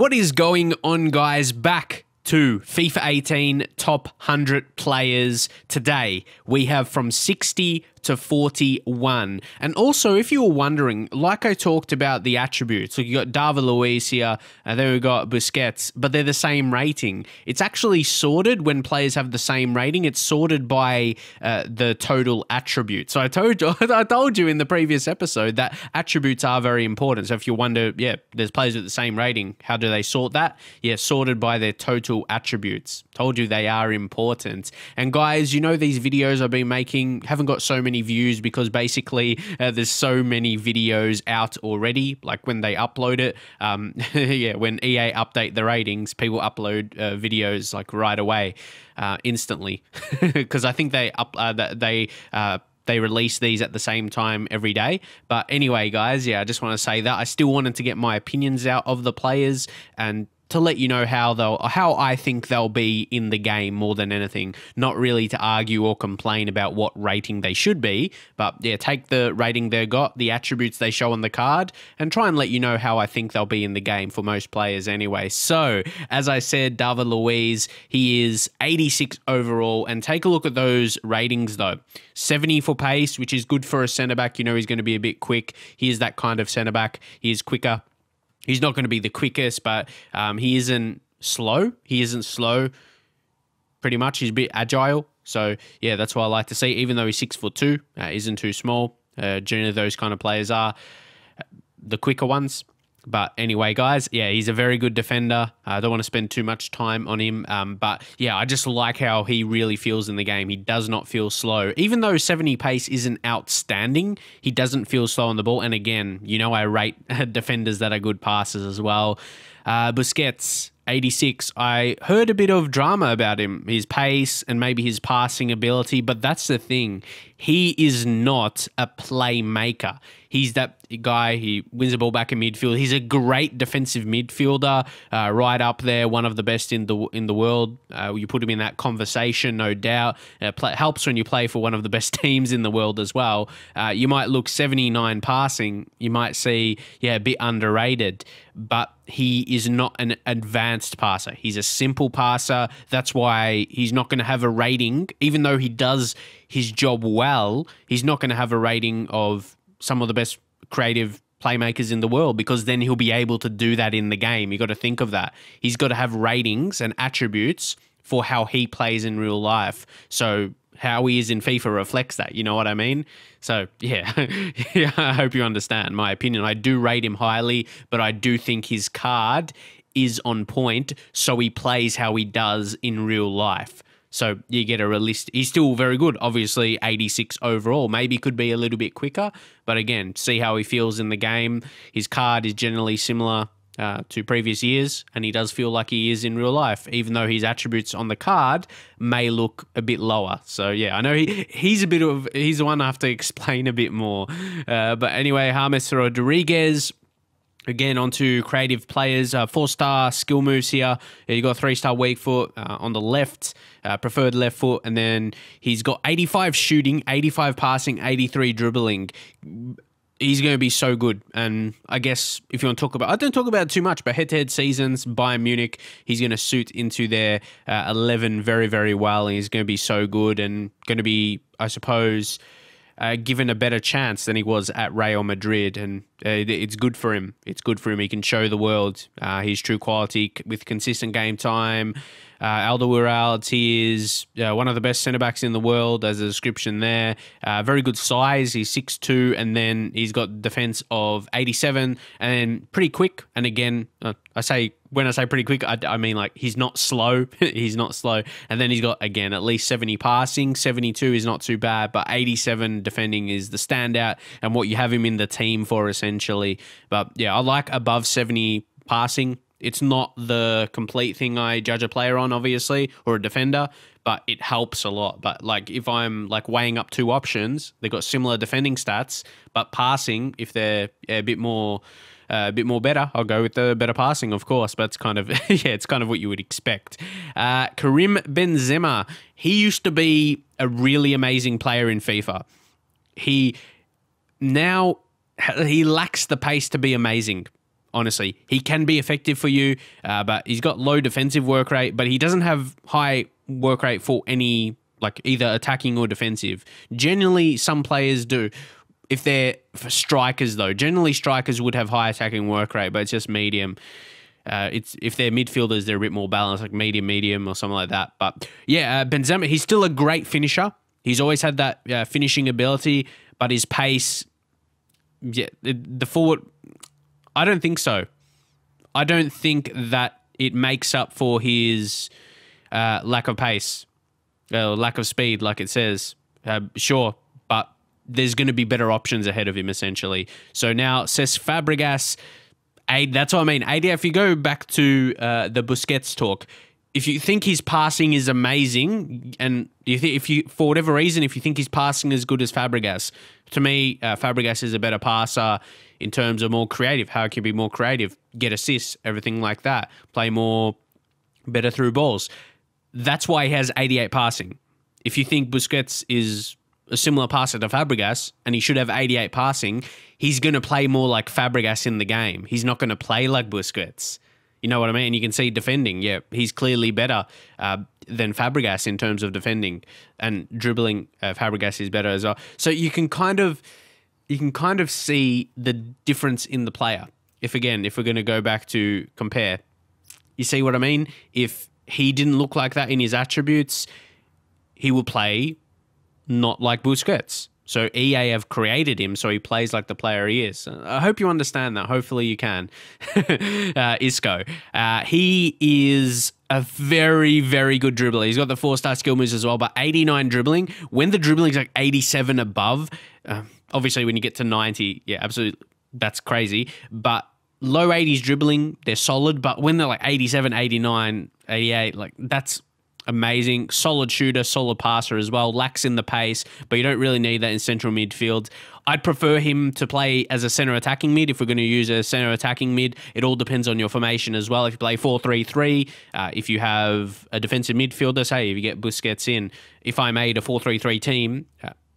What is going on, guys? Back to FIFA 18 top 100 players. Today we have from 60 to 41. And also, if you were wondering, like I talked about the attributes, so you got David Luiz here, and then we got Busquets, but they're the same rating. It's actually sorted when players have the same rating. It's sorted by the total attributes. So I told you in the previous episode that attributes are very important. So if you wonder, there's players with the same rating, how do they sort that? Yeah, sorted by their total attributes. Told you they are important. And guys, you know these videos I've been making haven't got so many views because basically there's so many videos out already, like when they upload it. When EA update the ratings, people upload videos like right away, instantly, because I think they release these at the same time every day. But anyway, guys, I just want to say that I still wanted to get my opinions out of the players and to let you know how I think they'll be in the game more than anything. Not really to argue or complain about what rating they should be, but take the rating they got, the attributes they show on the card, and try and let you know how I think they'll be in the game for most players anyway. So, as I said, David Luiz, he is 86 overall, and take a look at those ratings though. 70 for pace, which is good for a centre-back. You know he's going to be a bit quick. He is that kind of centre-back. He is quicker. He's not going to be the quickest, but he isn't slow. Pretty much. He's a bit agile. So, that's what I like to see. Even though he's 6'2", isn't too small. Generally, those kind of players are the quicker ones. But anyway, guys, he's a very good defender. I don't want to spend too much time on him. But I just like how he really feels in the game. He does not feel slow. Even though 70 pace isn't outstanding, he doesn't feel slow on the ball. And again, I rate defenders that are good passers as well. Busquets, 86. I heard a bit of drama about him, his pace and maybe his passing ability, but that's the thing. He is not a playmaker. He's that guy, he wins the ball back in midfield. He's a great defensive midfielder, right up there, one of the best in the world. You put him in that conversation, no doubt. Helps when you play for one of the best teams in the world as well. You might look 79 passing, you might see, a bit underrated, but he is not an advanced passer. He's a simple passer. That's why he's not going to have a rating, even though he does his job well, he's not going to have a rating of some of the best creative playmakers in the world, because then he'll be able to do that in the game. You got to think of that. He's got to have ratings and attributes for how he plays in real life. So how he is in FIFA reflects that, you know what I mean? So, I hope you understand my opinion. I do rate him highly, but I do think his card is on point, so he plays how he does in real life. So you get a realistic. He's still very good, obviously 86 overall. Maybe could be a little bit quicker, but again, see how he feels in the game. His card is generally similar to previous years, and he does feel like he is in real life, even though his attributes on the card may look a bit lower. So I know he's the one I have to explain a bit more. But anyway, James Rodriguez. Again, onto creative players, 4-star skill moves here. You got 3-star weak foot on the left, preferred left foot, and then he's got 85 shooting, 85 passing, 83 dribbling. He's going to be so good. And I guess if you want to talk about, I don't talk about it too much, but head-to-head seasons, Bayern Munich, he's going to suit into their 11 very, very well. And he's going to be so good and going to be, I suppose, given a better chance than he was at Real Madrid, and it's good for him. It's good for him. He can show the world his true quality with consistent game time. Alderweireld, he is one of the best centre-backs in the world, as a description there. Very good size. He's 6'2", and then he's got defence of 87, and pretty quick. And again, when I say pretty quick, I mean like he's not slow. He's not slow. And then he's got, again, at least 70 passing. 72 is not too bad, but 87 defending is the standout and what you have him in the team for, essentially. But I like above 70 passing. It's not the complete thing I judge a player on, obviously, or a defender, but it helps a lot. But like if I'm like weighing up two options, they've got similar defending stats, but passing, if they're a bit more better, I'll go with the better passing, of course. But it's kind of it's kind of what you would expect. Karim Benzema, he used to be a really amazing player in FIFA. He lacks the pace to be amazing. honestly. He can be effective for you, but he's got low defensive work rate, but he doesn't have high work rate for any, like, either attacking or defensive. Generally, some players do. If they're for strikers, though, generally strikers would have high attacking work rate, but it's just medium. If they're midfielders, they're a bit more balanced, like medium, or something like that. But yeah, Benzema, he's still a great finisher. He's always had that finishing ability, but his pace, yeah, the forward, I don't think so. I don't think that it makes up for his lack of pace, lack of speed, like it says. Sure, but there's going to be better options ahead of him, essentially. So now, Cesc Fabregas, that's what I mean. If you go back to the Busquets talk, if you think his passing is amazing, and if you for whatever reason, if you think his passing is good as Fabregas, to me, Fabregas is a better passer in terms of more creative. How it can be more creative, get assists, everything like that, play better through balls. That's why he has 88 passing. If you think Busquets is a similar passer to Fabregas and he should have 88 passing, he's going to play more like Fabregas in the game. He's not going to play like Busquets. You know what I mean? You can see defending. Yeah, he's clearly better than Fabregas in terms of defending, and dribbling. Fabregas is better as well. So you can kind of see the difference in the player. If we're going to go back to compare, you see what I mean? If he didn't look like that in his attributes, he will play not like Busquets. So EA have created him so he plays like the player he is. I hope you understand that. Hopefully you can. Isco. He is a very, very good dribbler. He's got the 4-star skill moves as well, but 89 dribbling. When the dribbling is like 87 above, obviously when you get to 90, yeah, absolutely, that's crazy. But low 80s dribbling, they're solid. But when they're like 87, 89, 88, like that's amazing. Solid shooter, solid passer as well. Lacks in the pace, but you don't really need that in central midfield. I'd prefer him to play as a center attacking mid if we're going to use a center attacking mid. It all depends on your formation as well. If you play 4-3-3, if you have a defensive midfielder, say if you get Busquets in, if I made a 4-3-3 team,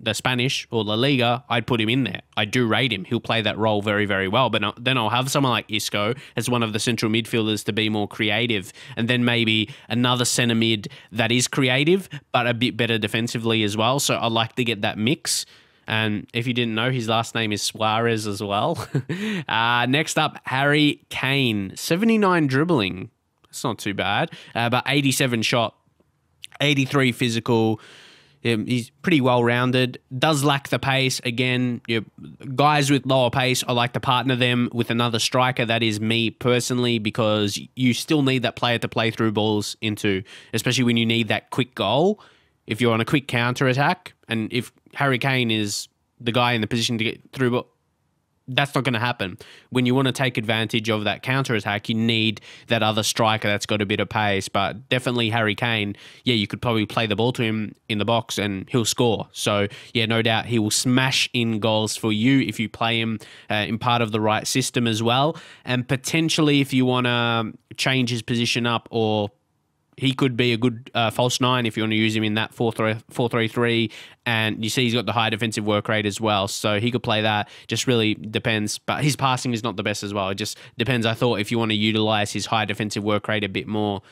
the Spanish or La Liga, I'd put him in there. I do rate him. He'll play that role very, very well. But then I'll have someone like Isco as one of the central midfielders to be more creative. And then maybe another centre mid that is creative, but a bit better defensively as well. So I like to get that mix. And if you didn't know, his last name is Suarez as well. Next up, Harry Kane. 79 dribbling. That's not too bad. But 87 shot, 83 physical. He's pretty well-rounded, does lack the pace. Again, guys with lower pace, I like to partner them with another striker. That is me personally, because you still need that player to play through balls into, especially when you need that quick goal. If you're on a quick counter-attack, and if Harry Kane is the guy in the position to get through, but that's not going to happen. When you want to take advantage of that counter-attack, you need that other striker that's got a bit of pace. But definitely Harry Kane, yeah, you could probably play the ball to him in the box and he'll score. So, yeah, no doubt he will smash in goals for you if you play him in part of the right system as well. And potentially if you want to change his position up, or he could be a good false 9 if you want to use him in that 4-3-3. And you see he's got the high defensive work rate as well. So he could play that. Just really depends. But his passing is not the best as well. It just depends. I thought if you want to utilize his high defensive work rate a bit more,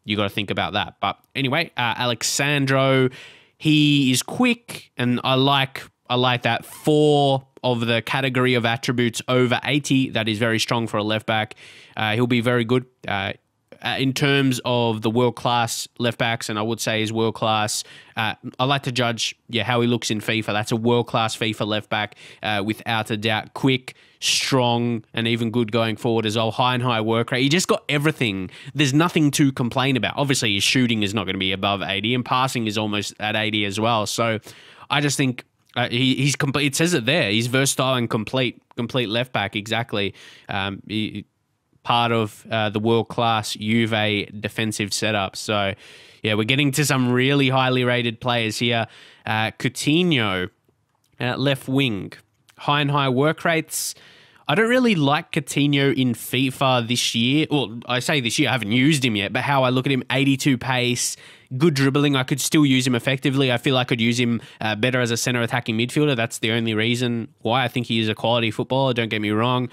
you got to think about that. But anyway, Alexandro, he is quick. And I like that. 4 of the category of attributes over 80. That is very strong for a left back. He'll be very good. In terms of the world-class left-backs, and I would say is world-class, I like to judge how he looks in FIFA. That's a world-class FIFA left-back, without a doubt. Quick, strong, and even good going forward as well. High work rate. He just got everything. There's nothing to complain about. Obviously, his shooting is not going to be above 80, and passing is almost at 80 as well. So I just think he's complete. It says it there. He's versatile and complete left-back, exactly. Part of the world-class Juve defensive setup. So, yeah, we're getting to some really highly rated players here. Coutinho, left wing. High work rates. I don't really like Coutinho in FIFA this year. Well, I say this year, I haven't used him yet, but how I look at him, 82 pace, good dribbling. I could still use him effectively. I feel I could use him better as a center attacking midfielder. That's the only reason why I think he is a quality footballer. Don't get me wrong.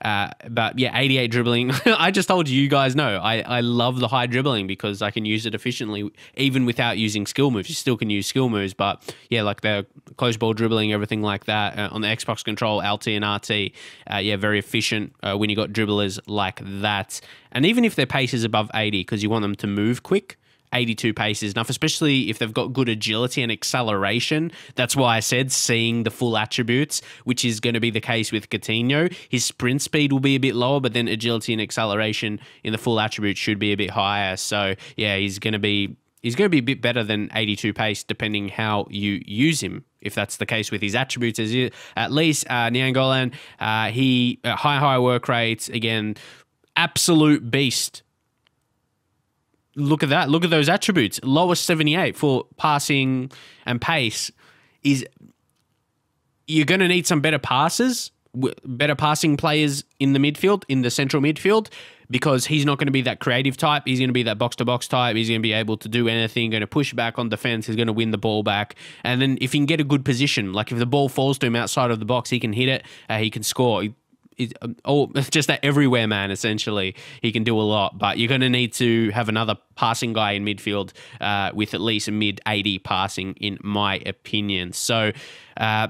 But yeah, 88 dribbling. I just told you guys know. I love the high dribbling because I can use it efficiently even without using skill moves. You still can use skill moves, but yeah, like the close ball dribbling, everything like that on the Xbox control, LT and RT. Yeah, very efficient when you got dribblers like that. And even if their pace is above 80, because you want them to move quick, 82 pace is enough, especially if they've got good agility and acceleration. That's why I said seeing the full attributes, which is going to be the case with Coutinho. His sprint speed will be a bit lower, but then agility and acceleration in the full attributes should be a bit higher. So yeah, he's going to be a bit better than 82 pace, depending how you use him. If that's the case with his attributes, at least Nainggolan, he high work rates again, absolute beast. Look at that. Look at those attributes. Lowest 78 for passing and pace. You're going to need some better passes, better passing players in the midfield, in the central midfield, because he's not going to be that creative type. He's going to be that box-to-box type. He's going to be able to do anything, going to push back on defense. He's going to win the ball back. And then if he can get a good position, like if the ball falls to him outside of the box, he can hit it, he can score. It's just that everywhere man, essentially. He can do a lot, but you're going to need to have another passing guy in midfield with at least a mid-80 passing, in my opinion. So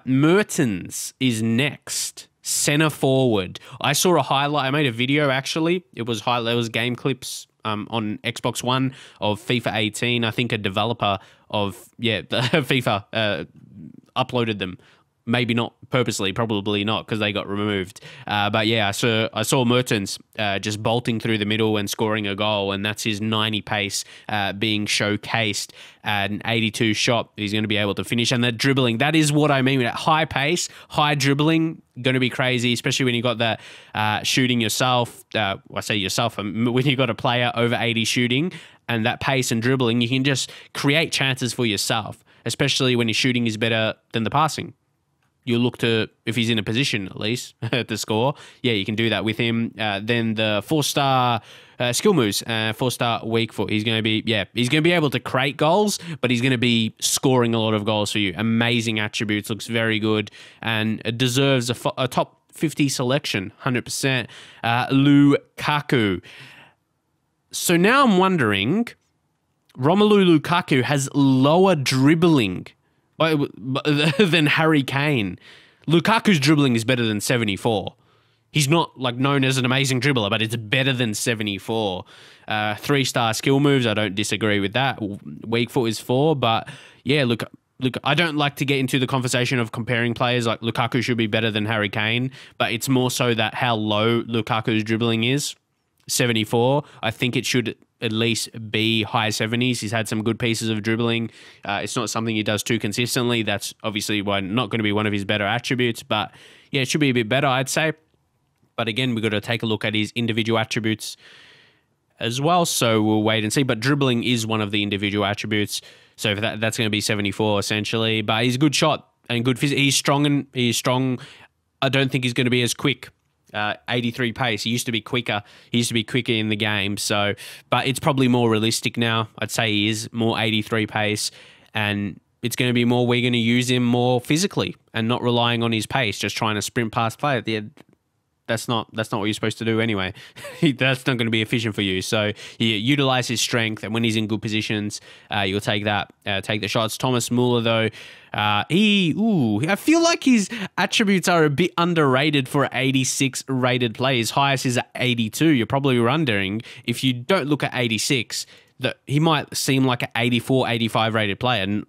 Mertens is next. Center forward. I saw a highlight. I made a video, actually. There was game clips on Xbox One of FIFA 18. I think a developer of, the FIFA uploaded them. Maybe not purposely, probably not, because they got removed. But yeah, I saw Mertens just bolting through the middle and scoring a goal, and that's his 90 pace being showcased at an 82 shot. He's going to be able to finish, and that dribbling, that is what I mean with that high pace, high dribbling. Going to be crazy, especially when you got that shooting yourself. I say yourself, when you got a player over 80 shooting, and that pace and dribbling, you can just create chances for yourself, especially when your shooting is better than the passing. You look to, if he's in a position at least to score, yeah, you can do that with him. Then the 4-star skill moves, 4-star weak foot. He's going to be able to create goals, but he's going to be scoring a lot of goals for you. Amazing attributes, looks very good, and deserves a top 50 selection, 100%. Lukaku. So now I'm wondering, Romelu Lukaku has lower dribbling than Harry Kane. Lukaku's dribbling is better than 74. He's not like known as an amazing dribbler, but it's better than 74. 3-star skill moves, I don't disagree with that. Weak foot is 4, but yeah, look, I don't like to get into the conversation of comparing players. Like Lukaku should be better than Harry Kane, but it's more so that how low Lukaku's dribbling is. 74. I think it should at least be high 70s. He's had some good pieces of dribbling. It's not something he does too consistently. That's obviously not going to be one of his better attributes, but yeah, it should be a bit better, I'd say. But again, we've got to take a look at his individual attributes as well, so we'll wait and see. But dribbling is one of the individual attributes, so that's going to be 74 essentially. But he's a good shot and good physics. He's strong. I don't think he's going to be as quick. 83 pace. He used to be quicker. He used to be quicker in the game. So, but it's probably more realistic now. I'd say he is more 83 pace, and it's going to be more. We're going to use him more physically and not relying on his pace, just trying to sprint past play. That's not what you're supposed to do anyway. That's not going to be efficient for you. So you utilize his strength, and when he's in good positions, you'll take the shots. Thomas Muller, though, I feel like his attributes are a bit underrated for an 86 rated player. His highest is at 82. You're probably wondering, if you don't look at 86, that he might seem like an 84, 85 rated player. And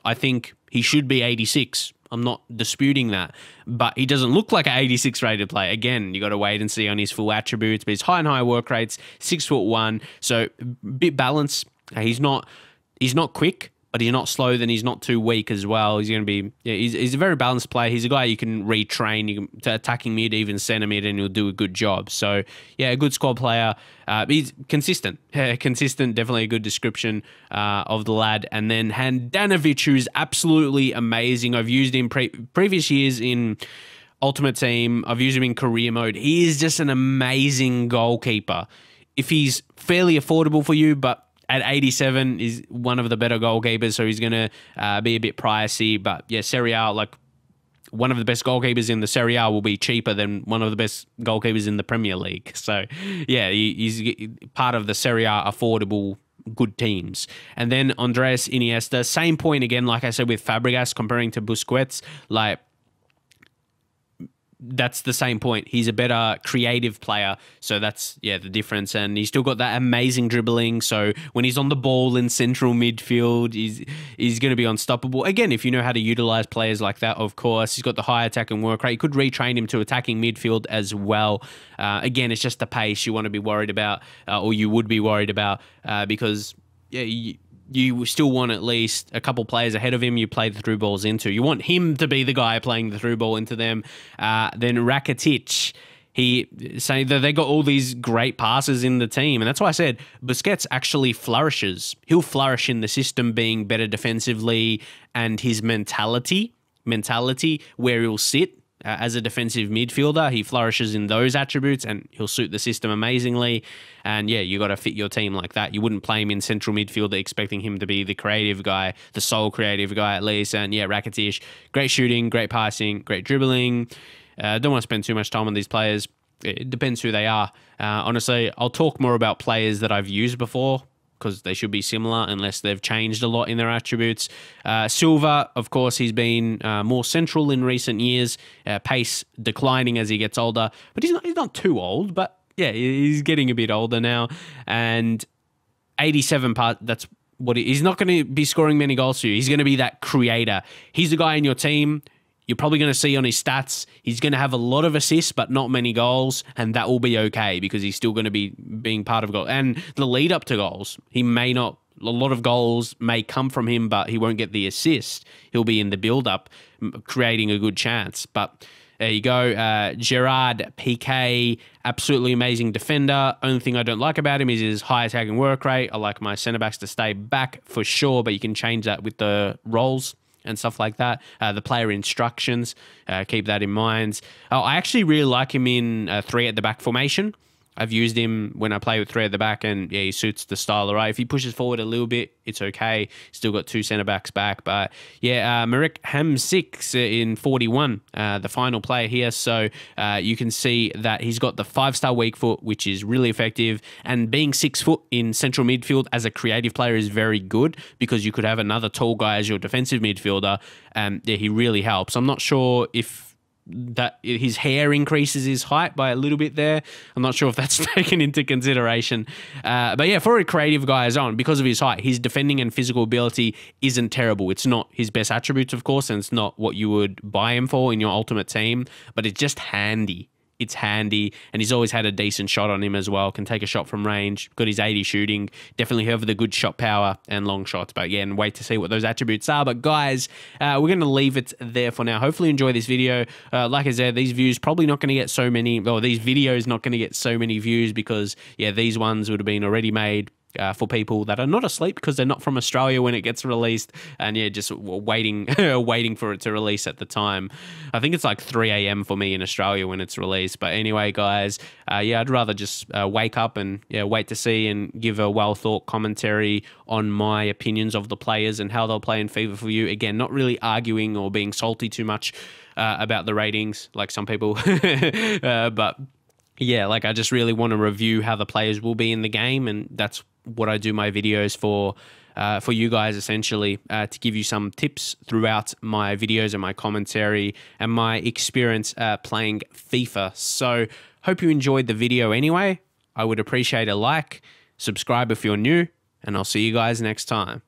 I think he should be 86. I'm not disputing that, but he doesn't look like an 86 rated player. Again, you got to wait and see on his full attributes, but his high and high work rates, 6'1", so a bit balanced. He's not quick, but he's not slow. Then he's not too weak as well. He's going to be, he's a very balanced player. He's a guy you can retrain, to attacking mid, even center mid, and he'll do a good job. So yeah, a good squad player. He's consistent. Consistent, definitely a good description of the lad. And then Handanovic, who's absolutely amazing. I've used him previous years in Ultimate Team. I've used him in career mode. He is just an amazing goalkeeper. If he's fairly affordable for you, but at 87 is one of the better goalkeepers, so he's going to be a bit pricey. But yeah, Serie A, like one of the best goalkeepers in the Serie A will be cheaper than one of the best goalkeepers in the Premier League. So, yeah, he's part of the Serie A affordable good teams. And then Andres Iniesta, same point again, like I said with Fabregas, comparing to Busquets, like, that's the same point. He's a better creative player. So that's, yeah, the difference. And he's still got that amazing dribbling. So when he's on the ball in central midfield, he's going to be unstoppable. Again, if you know how to utilize players like that, of course. He's got the high attack and work rate. You could retrain him to attacking midfield as well. Again, it's just the pace you want to be worried about, or you would be worried about, because, yeah, you still want at least a couple players ahead of him you play the through balls into. You want him to be the guy playing the through ball into them. Then Rakitic, saying that they got all these great passes in the team. And that's why I said Busquets actually flourishes. He'll flourish in the system being better defensively, and his mentality where he'll sit as a defensive midfielder, he flourishes in those attributes and he'll suit the system amazingly. And yeah, you got to fit your team like that. You wouldn't play him in central midfield expecting him to be the creative guy, the sole creative guy at least. And yeah, Rakitic, great shooting, great passing, great dribbling. Don't want to spend too much time on these players. It depends who they are. Honestly, I'll talk more about players that I've used before, because they should be similar unless they've changed a lot in their attributes. Silva, of course, he's been more central in recent years. Pace declining as he gets older, but he's not too old. But yeah, he's getting a bit older now. And 87 that's what he's not going to be scoring many goals for you. He's going to be that creator. He's the guy in your team. You're probably going to see on his stats, he's going to have a lot of assists, but not many goals, and that will be okay because he's still going to be being part of goal. And the lead up to goals, he may not, a lot of goals may come from him, but he won't get the assist. He'll be in the build-up, creating a good chance. But there you go. Gerard Piqué, absolutely amazing defender. Only thing I don't like about him is his high attack and work rate. I like my centre-backs to stay back for sure, but you can change that with the roles and stuff like that. The player instructions, keep that in mind. I actually really like him in 3 at the back formation. I've used him when I play with 3 at the back, and yeah, he suits the style right. If he pushes forward a little bit, it's okay. Still got 2 centre backs back, but yeah, Marek Hamsik in 41, the final player here. So you can see that he's got the 5-star weak foot, which is really effective. And being 6 foot in central midfield as a creative player is very good because you could have another tall guy as your defensive midfielder, and yeah, he really helps. I'm not sure if that his hair increases his height by a little bit there. I'm not sure if that's taken into consideration. But yeah, for a creative guy as on, because of his height, his defending and physical ability isn't terrible. It's not his best attributes, of course, and it's not what you would buy him for in your ultimate team, but it's just handy. It's handy, and he's always had a decent shot on him as well. Can take a shot from range. Got his 80 shooting. Definitely have the good shot power and long shots. But yeah, and wait to see what those attributes are. But guys, we're going to leave it there for now. Hopefully you enjoy this video. Like I said, these views probably not going to get so many, or these videos not going to get so many views because, yeah, these ones would have been already made for people that are not asleep because they're not from Australia when it gets released, and yeah, just waiting waiting for it to release at the time. I think it's like 3 a.m. for me in Australia when it's released. But anyway, guys, yeah, I'd rather just wake up and yeah, wait to see and give a well-thought commentary on my opinions of the players and how they'll play in FIFA for you. Again, not really arguing or being salty too much about the ratings like some people, but yeah, like I just really want to review how the players will be in the game, and that's what I do my videos for you guys, essentially, to give you some tips throughout my videos and my commentary and my experience playing FIFA. So hope you enjoyed the video anyway. I would appreciate a like, subscribe if you're new, and I'll see you guys next time.